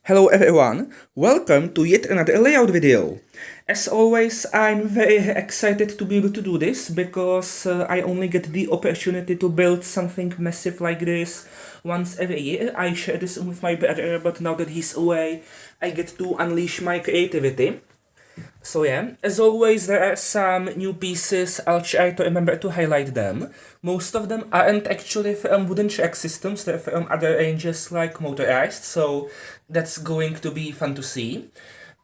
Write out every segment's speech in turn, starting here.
Hello everyone, welcome to yet another layout video. As always, I'm very excited to be able to do this because I only get the opportunity to build something massive like this once every year. I share this with my brother, but now that he's away, I get to unleash my creativity. So yeah, as always, there are some new pieces. I'll try to remember to highlight them. Most of them aren't actually from wooden track systems, they're from other ranges like motorized, so that's going to be fun to see.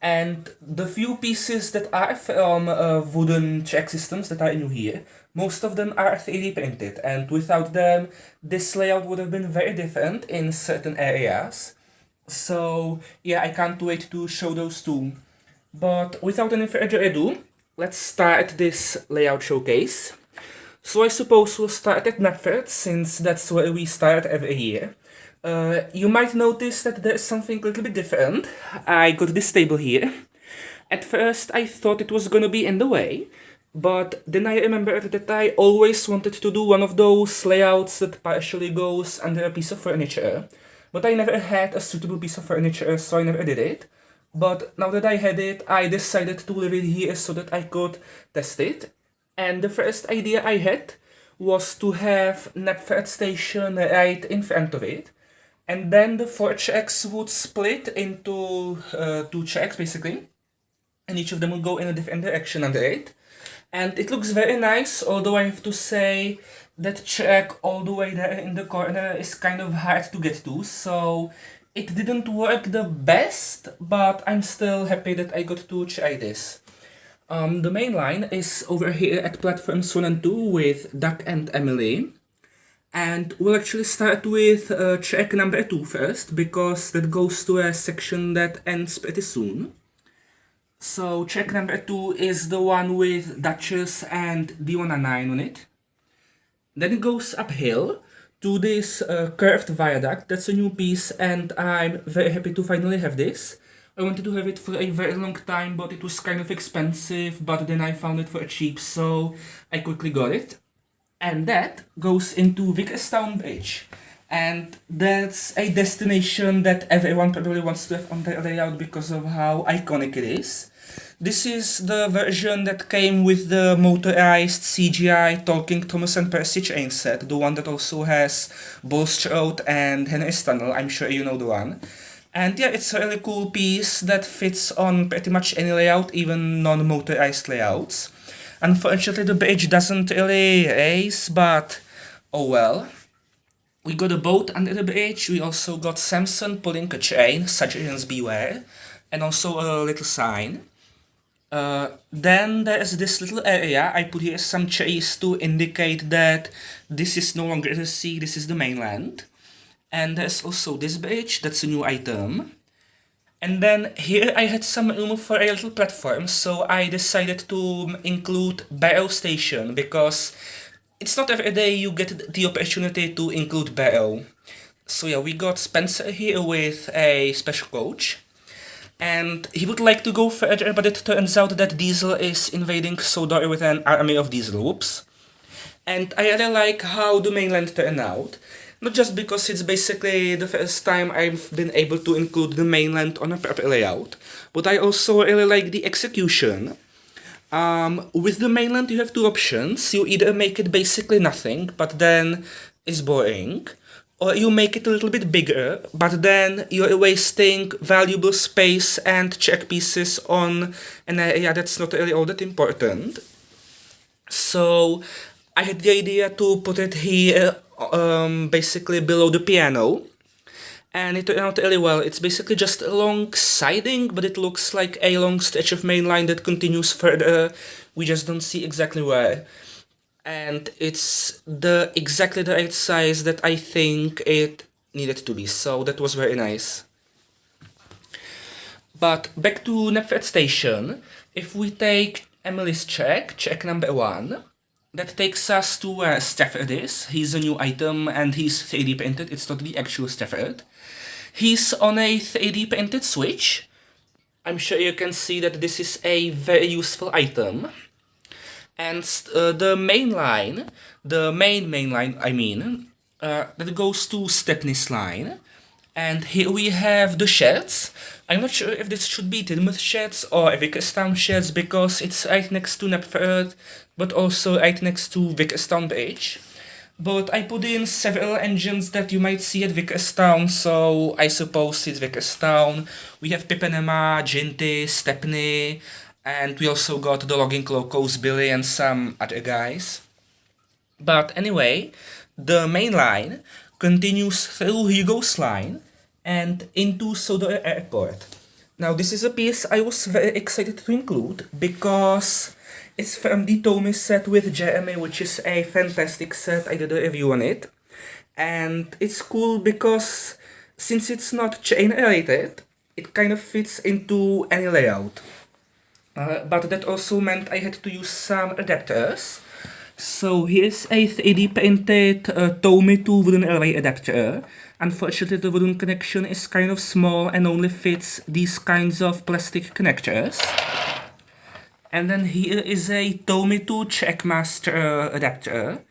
And the few pieces that are from wooden track systems that are new here, most of them are 3D printed, and without them, this layout would have been very different in certain areas. So yeah, I can't wait to show those too. But without any further ado, let's start this layout showcase. So I suppose we'll start at Knapford, since that's where we start every year. You might notice that there's something a little bit different. I got this table here. At first I thought it was gonna be in the way, but then I remembered that I always wanted to do one of those layouts that partially goes under a piece of furniture, but I never had a suitable piece of furniture, so I never did it. But now that I had it, I decided to leave it here so that I could test it. And the first idea I had was to have Knapford Station right in front of it. And then the four tracks would split into two tracks basically. And each of them will go in a different direction under it. And it looks very nice, although I have to say that track all the way there in the corner is kind of hard to get to, so it didn't work the best, but I'm still happy that I got to try this. The main line is over here at platforms 1 and 2 with Duck and Emily. And we'll actually start with track number 2 first, because that goes to a section that ends pretty soon. So track number 2 is the one with Duchess and D109 on it. Then it goes uphill to this curved viaduct. That's a new piece, and I'm very happy to finally have this. I wanted to have it for a very long time, but it was kind of expensive, but then I found it for cheap, so I quickly got it. And that goes into Vickerstown Bridge. And that's a destination that everyone probably wants to have on their layout because of how iconic it is. This is the version that came with the motorized CGI Talking Thomas and Percy chain set, the one that also has Bulstrode and Henry's Tunnel. I'm sure you know the one. And yeah, it's a really cool piece that fits on pretty much any layout, even non-motorized layouts. Unfortunately, the bridge doesn't really race, but oh well. We got a boat under the bridge, we also got Samson pulling a chain, Suggestions beware, and also a little sign. Then there's this little area. I put here some trees to indicate that this is no longer the sea, this is the mainland. And there's also this bridge, that's a new item. And then here I had some room for a little platform, so I decided to include Barrow Station, because it's not every day you get the opportunity to include Barrow. So yeah, we got Spencer here with a special coach. And he would like to go further, but it turns out that Diesel is invading Sodor with an army of Diesel. Whoops. And I really like how the mainland turned out. Not just because it's basically the first time I've been able to include the mainland on a proper layout, but I also really like the execution. With the mainland you have two options. You either make it basically nothing, but then it's boring, or you make it a little bit bigger, but then you're wasting valuable space and check pieces on an area that's not really all that important. So I had the idea to put it here, basically below the piano, and it turned out really well. It's basically just a long siding, but it looks like a long stretch of main line that continues further. We just don't see exactly where. And it's exactly the right size that I think it needed to be, so that was very nice. But back to Knapford Station, if we take Emily's check number 1, that takes us to where Stafford is. He's a new item and he's 3D printed, it's not the actual Stafford. He's on a 3D printed switch. I'm sure you can see that this is a very useful item. And the main line, the main line, I mean, that goes to Stepney's line. And here we have the sheds. I'm not sure if this should be Tidmouth sheds or Vickerstown sheds because it's right next to Knapford, but also right next to Vickerstown Bridge. But I put in several engines that you might see at Vickerstown, so I suppose it's Vickerstown. We have Pippenema, Ginty, Stepney, and we also got the Logging Locos, Billy, and some other guys. But anyway, the main line continues through Hugo's Line and into Sodor Airport. Now, this is a piece I was very excited to include because it's from the Tommy set with Jeremy, which is a fantastic set. I did a review on it. And it's cool because since it's not chain related, it kind of fits into any layout. But that also meant I had to use some adapters. So here's a 3D printed Tommy to wooden array adapter. Unfortunately, the wooden connection is kind of small and only fits these kinds of plastic connectors. And then here is a Tommy to Checkmaster adapter.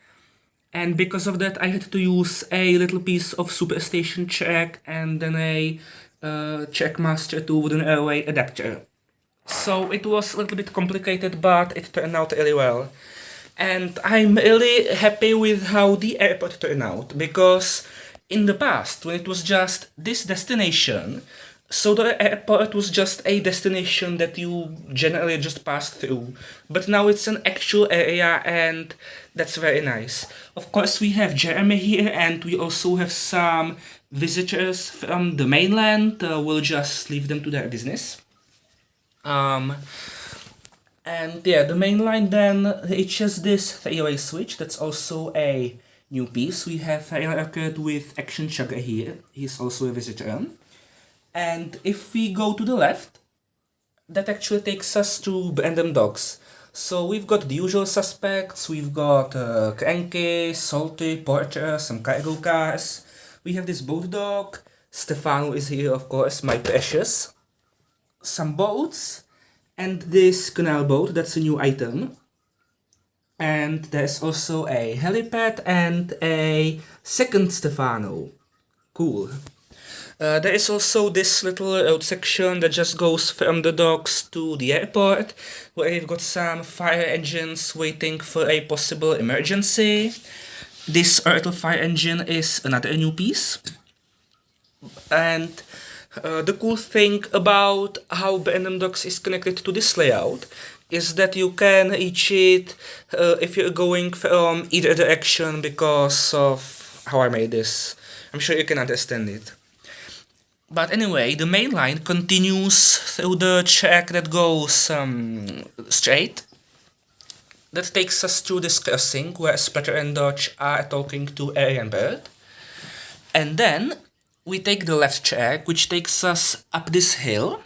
And because of that, I had to use a little piece of Superstation check and then a Checkmaster to wooden array adapter. So it was a little bit complicated, but it turned out really well. And I'm really happy with how the airport turned out, because in the past, when it was just this destination, so the airport was just a destination that you generally just passed through. But now it's an actual area, and that's very nice. Of course, we have Jeremy here, and we also have some visitors from the mainland. We'll just leave them to their business. And yeah, the main line then reaches this three-way switch. That's also a new piece. We have Rail Arcade with Action Chugger here. He's also a visitor. And if we go to the left, that actually takes us to Brandon Docks. So we've got the usual suspects. We've got Cranky, Salty, Porter, some cargo cars. We have this boat dock. Stefano is here, of course, my precious. Some boats. And this canal boat, that's a new item. And there's also a helipad and a second Stefano. Cool. There is also this little road section that just goes from the docks to the airport, where you've got some fire engines waiting for a possible emergency. This little fire engine is another new piece. And the cool thing about how Brandon Docks is connected to this layout is that you can reach it if you're going from either direction because of how I made this. I'm sure you can understand it. But anyway, the main line continues through the track that goes straight. That takes us to this crossing where Splatter and Dodge are talking to Arian Bird. And then we take the left track, which takes us up this hill.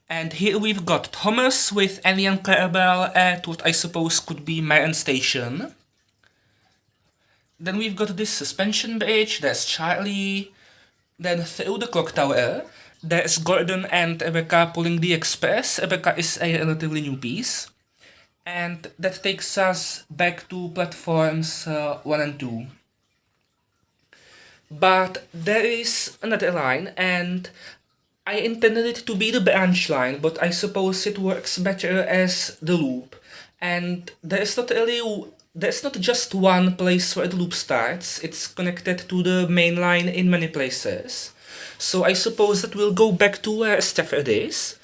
And here we've got Thomas with Alien Clarabelle at what I suppose could be Marin Station. Then we've got this suspension bridge, there's Charlie. Then through the clock tower, there's Gordon and Rebecca pulling the express. Rebecca is a relatively new piece. And that takes us back to platforms 1 and 2. But there is another line, and I intended it to be the branch line, but I suppose it works better as the loop. And there's not just one place where the loop starts, it's connected to the main line in many places. So I suppose that we'll go back to where Stafford is,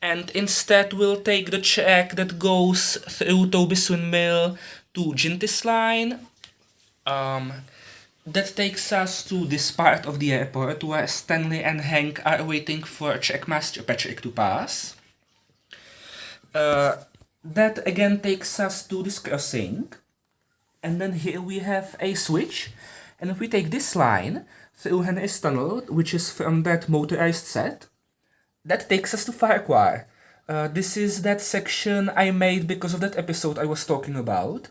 and instead we'll take the track that goes through Toby's Windmill to Ginty's line. That takes us to this part of the airport where Stanley and Hank are waiting for Checkmaster Patrick to pass. That again takes us to this crossing. And then here we have a switch. And if we take this line through Henry's Tunnel, which is from that motorized set, that takes us to Farquhar. This is that section I made because of that episode I was talking about.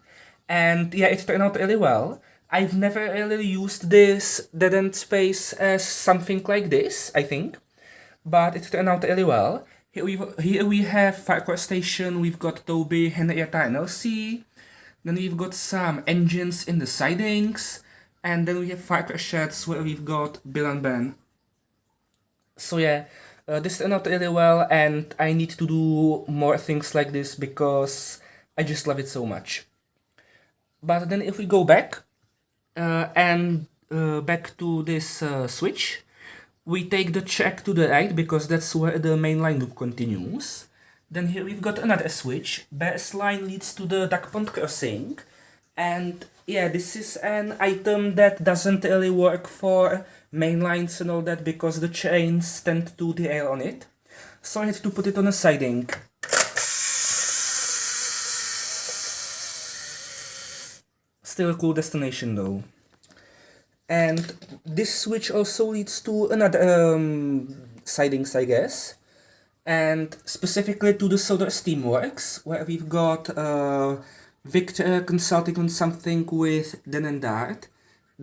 And yeah, it turned out really well. I've never really used this dead-end space as something like this, I think. But it turned out really well. Here we have Farquhar Station, we've got Toby, Henrietta, and Elsie. Then we've got some engines in the sidings. And then we have Farquhar Sheds where we've got Bill and Ben. So yeah, this turned out really well, and I need to do more things like this because I just love it so much. But then if we go back and back to this switch, we take the track to the right because that's where the mainline loop continues. Then here we've got another switch. Bass line leads to the duck pond crossing. And yeah, this is an item that doesn't really work for mainlines and all that because the chains tend to derail on it. So I had to put it on a siding. Still a cool destination though. And this switch also leads to another sidings, I guess. And specifically to the Solar Steamworks, where we've got Victor consulting on something with Dan and Dart.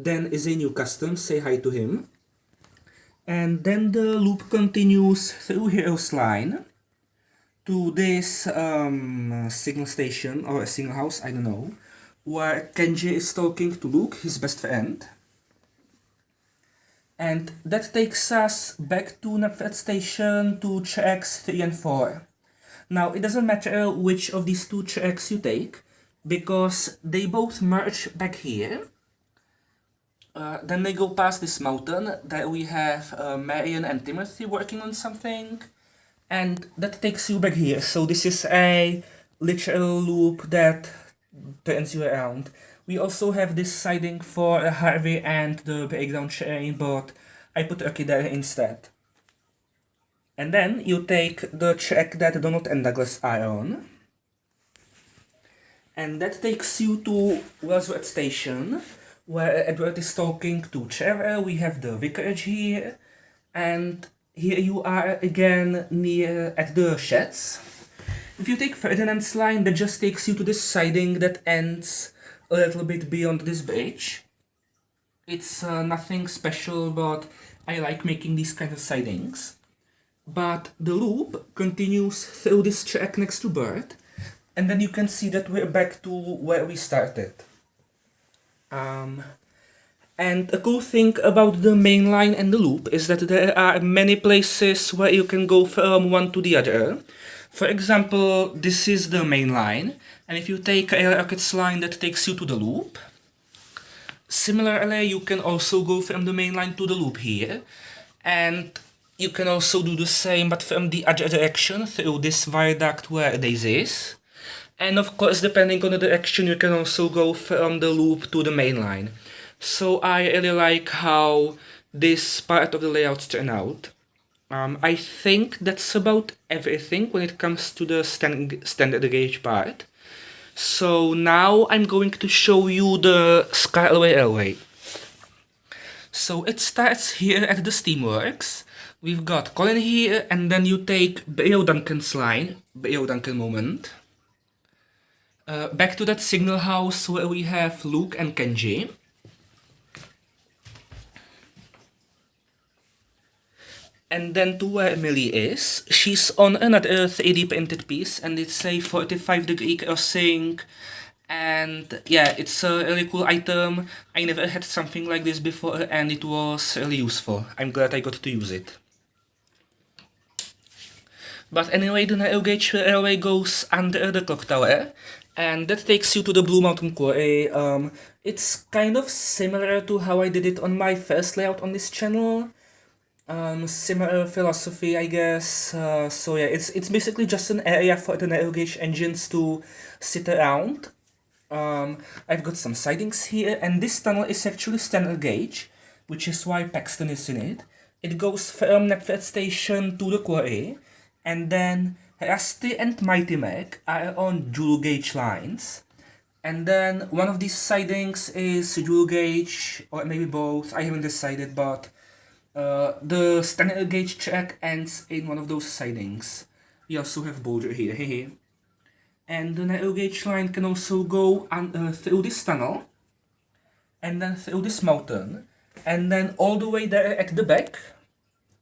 Dan is a new custom, say hi to him. And then the loop continues through Heroes Line to this signal station or a signal house, I don't know, where Kenji is talking to Luke, his best friend. And that takes us back to Napfed Station to tracks 3 and 4. Now, it doesn't matter which of these two tracks you take, because they both merge back here. Then they go past this mountain, that we have Marion and Timothy working on something, and that takes you back here. So this is a literal loop that turns you around. We also have this siding for Harvey and the breakdown chain, but I put Urki there instead. And then you take the track that Donald and Douglas are on. And that takes you to Wellsworth Station, where Edward is talking to Trevor. We have the vicarage here. And here you are again near at the sheds. If you take Ferdinand's line, that just takes you to this siding that ends a little bit beyond this bridge. It's nothing special, but I like making these kind of sidings. But the loop continues through this track next to Bird, and then you can see that we're back to where we started. And a cool thing about the main line and the loop is that there are many places where you can go from one to the other. For example, this is the main line, and if you take a Rockets line, that takes you to the loop. Similarly, you can also go from the main line to the loop here, and you can also do the same but from the other direction through this viaduct where Daisy is. And of course, depending on the direction, you can also go from the loop to the main line. So I really like how this part of the layouts turn out. I think that's about everything when it comes to the standard gauge part. So now I'm going to show you the Skyway Railway. So it starts here at the Steamworks. We've got Colin here, and then you take Beo Duncan's line, Beo Duncan moment. Back to that signal house where we have Luke and Kenji. And then to where Millie is. She's on another 3D printed piece, and it's a 45-degree crossing. And yeah, it's a really cool item. I never had something like this before, and it was really useful. I'm glad I got to use it. But anyway, the narrow gauge railway goes under the clock tower, and that takes you to the Blue Mountain Quarry. It's kind of similar to how I did it on my first layout on this channel. Similar philosophy, I guess. So yeah, it's basically just an area for the narrow gauge engines to sit around. I've got some sidings here, and this tunnel is actually standard gauge, which is why Paxton is in it. It goes from Knapford Station to the quarry, and then Rusty and Mighty Mac are on dual gauge lines. And then one of these sidings is dual gauge, or maybe both, I haven't decided, but the standard gauge track ends in one of those sidings. We also have Boulder here, hehe. And the narrow gauge line can also go through this tunnel, and then through this mountain, and then all the way there at the back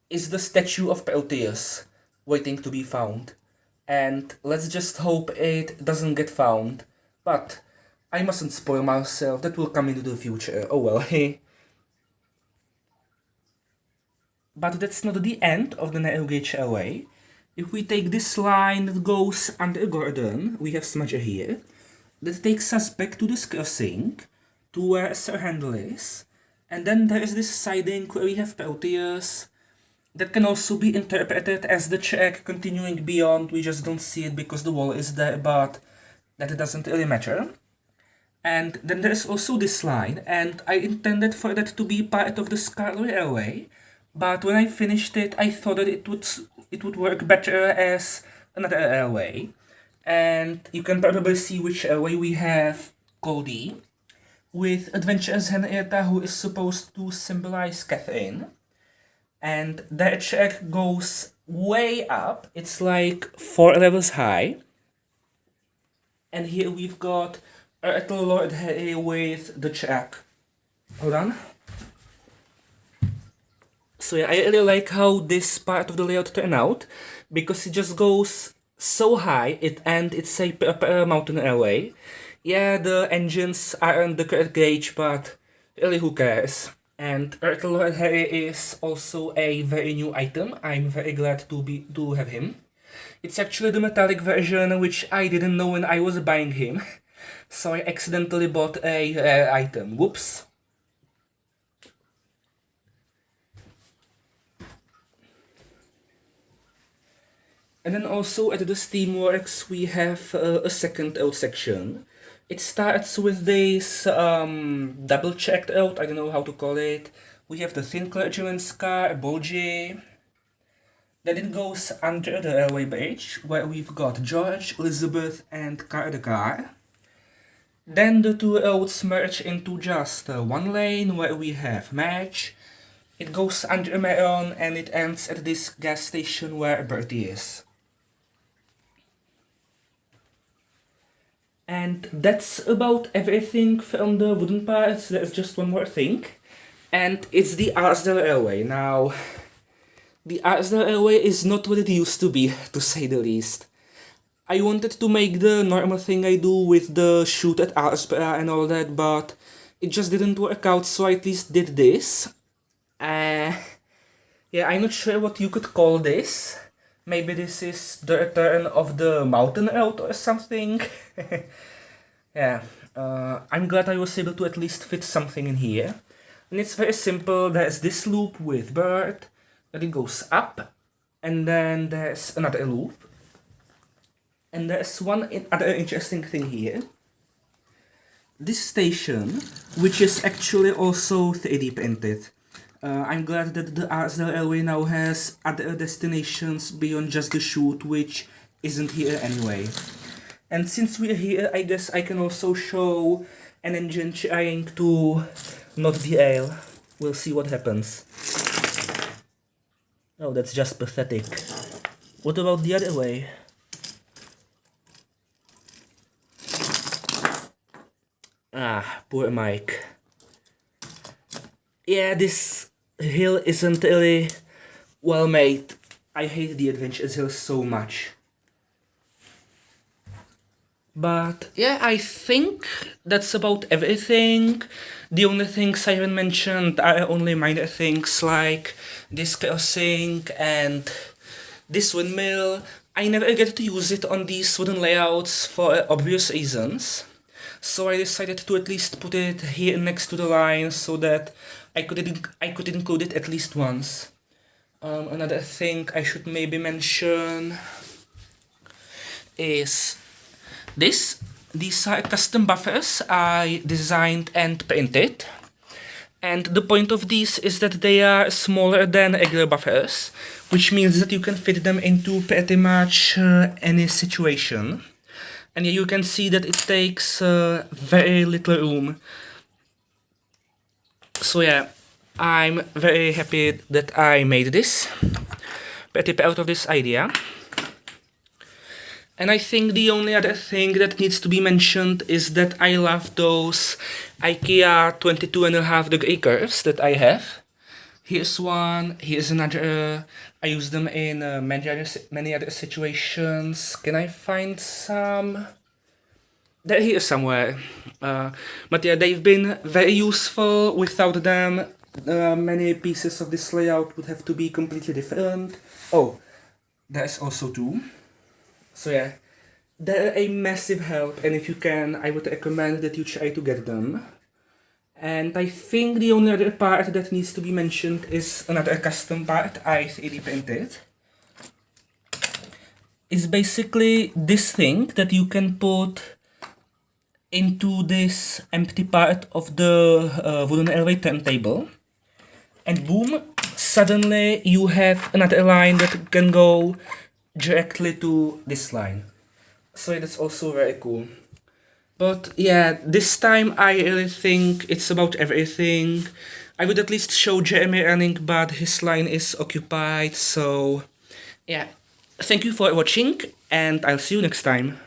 is the statue of Proteus, waiting to be found. And let's just hope it doesn't get found. But I mustn't spoil myself, that will come into the future. Oh well, hey. But that's not the end of the narrow gauge railway. If we take this line that goes under Gordon, we have Smudger here, that takes us back to this crossing, to where Sir Handel is, and then there is this siding where we have Proteus. That can also be interpreted as the track continuing beyond, we just don't see it because the wall is there, but that doesn't really matter. And then there's also this line, and I intended for that to be part of the Scarlet Railway, but when I finished it, I thought that it would work better as another railway. And you can probably see which railway we have Goldie, with Adventurous Henrietta, who is supposed to symbolize Catherine. And that track goes way up, it's like 4 levels high. And here we've got Ethel Lord Harry with the track. Hold on. So yeah, I really like how this part of the layout turned out, because it just goes so high, and it's a proper mountain railway. Yeah, the engines aren't the correct gauge, but really who cares? And Ethel Lord Harry is also a very new item. I'm very glad to have him. It's actually the metallic version, which I didn't know when I was buying him. So I accidentally bought a rare item. Whoops. And then also at the Steamworks we have a second out section. It starts with this double-checked out, I don't know how to call it. We have the Thin Clergyman's car, Bolgie. Then it goes under the railway bridge, where we've got George, Elizabeth, and Car the Car. Then the two roads merge into just one lane, where we have Madge. It goes under Meron, and it ends at this gas station where Bertie is. And that's about everything from the wooden parts. There's just one more thing, and it's the Arsdale Railway. Now, the Arsdale Railway is not what it used to be, to say the least. I wanted to make the normal thing I do with the shoot at Arsborough and all that, but it just didn't work out, so I at least did this. Yeah, I'm not sure what you could call this. Maybe this is the return of the mountain route or something. Yeah, I'm glad I was able to at least fit something in here. And it's very simple. There's this loop with Bert, and it goes up, and then there's another loop. And there's one other interesting thing here. This station, which is actually also 3D printed. I'm glad that the Arsdale Railway now has other destinations beyond just the shoot, which isn't here anyway. And since we're here, I guess I can also show an engine trying to not derail. We'll see what happens. Oh, that's just pathetic. What about the other way? Ah, poor Mike. Yeah, this hill isn't really well made. I hate the Adventures Hill so much. But yeah, I think that's about everything. The only things I haven't mentioned are only minor things like this crossing and this windmill. I never get to use it on these wooden layouts for obvious reasons. So I decided to at least put it here next to the line so that I could include it at least once. Another thing I should maybe mention is this. These are custom buffers I designed and printed. And the point of these is that they are smaller than regular buffers, which means that you can fit them into pretty much any situation. And you can see that it takes very little room. So yeah, I'm very happy that I made this. Pretty proud of this idea. And I think the only other thing that needs to be mentioned is that I love those IKEA 22.5-degree curves that I have. Here's one, here's another. I use them in many other situations. Can I find some? They're here somewhere. But yeah, they've been very useful. Without them, Many pieces of this layout would have to be completely different. Oh, there's also two. So yeah, they're a massive help, and if you can, I would recommend that you try to get them. And I think the only other part that needs to be mentioned is another custom part I 3D printed. It's basically this thing that you can put into this empty part of the wooden airway turntable. And boom, suddenly you have another line that can go directly to this line. So that's also very cool. But yeah, this time I really think it's about everything. I would at least show Jeremy running, but his line is occupied, so yeah. Thank you for watching, and I'll see you next time.